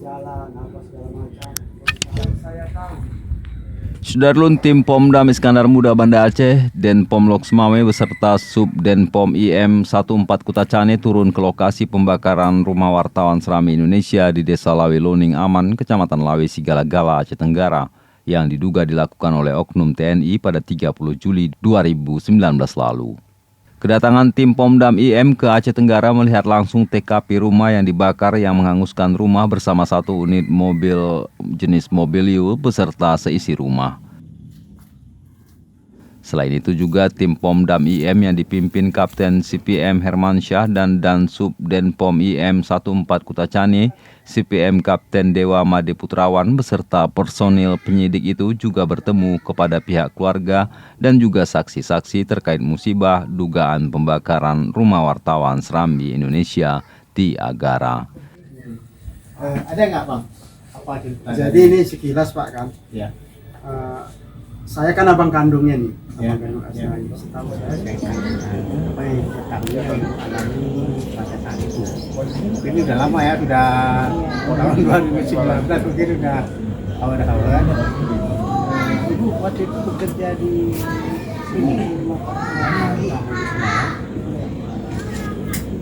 jalan apa segala macam yang saya tahu. Sudarlun tim Pomdam Iskandar Muda Banda Aceh dan Pomloks Mame beserta Subdenpom IM 14 Kutacane turun ke lokasi pembakaran rumah wartawan Serambi Indonesia di Desa Lawe Loning Aman, Kecamatan Lawe Sigala-Gala, Aceh Tenggara, yang diduga dilakukan oleh oknum TNI pada 30 Juli 2019 lalu. Kedatangan tim Pomdam IM ke Aceh Tenggara melihat langsung TKP rumah yang dibakar yang menghanguskan rumah bersama satu unit mobil jenis Mobilio beserta seisi rumah. Selain itu juga tim Pomdam IM yang dipimpin Kapten CPM Hermansyah dan Dansub Denpom IM 14 Kutacane, CPM Kapten Dewa Made Putrawan beserta personil penyidik itu juga bertemu kepada pihak keluarga dan juga saksi-saksi terkait musibah dugaan pembakaran rumah wartawan Serambi Indonesia di Agara. Ada nggak Bang? Apa ceritanya? Jadi ini sekilas Pak kan. Ya. Saya kan abang kandungnya nih. Ya. Abang kandung Asnawi. Setahu saya. Apa yang ketahuinya yang alami pada saat itu? Ini udah lama ya, sudah tahun 2019 mungkin udah awal-awal. Ibu waktu itu bekerja di sini rumah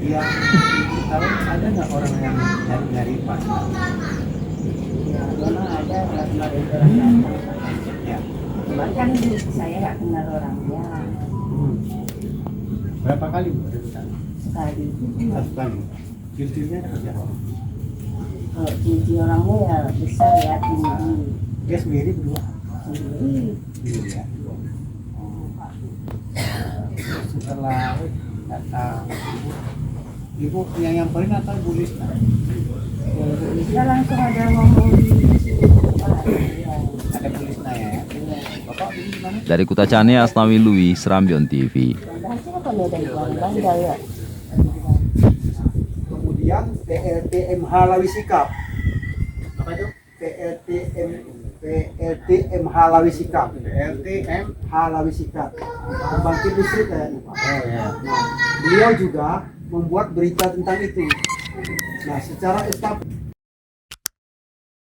yang tahu ada nggak orang yang nyari Pak? Ya, memang ada orang Ya. Cuman kan saya nggak kenal orangnya. Berapa kali Bu? Ada di sana? Sekali itu cuma Satu kali. Ciri-cirinya seperti apa? kalau cincin orangnya ya besar ya, tinggi. Dia sendiri berdua. Sendiri. Sendiri ya. Setelah datang ibu yang nyamperin atau Bu Lisna? Ya, bisa langsung ada ngomong di situ. Ya. Ada Bu Lisna ya. Bapak di mana? Dari Kutacane, Asnawi Lui, Serambion TV. Bahasanya kan ada yang bandar ya. Kemudian PLTM Halawi Sikap. Apa itu? PLTM Halawi Sikap. LTM. Halawi Sikap. Pembangkit listrik kayaknya Pak. Oh ya. Nah, beliau juga membuat berita tentang itu. Nah, secara estafet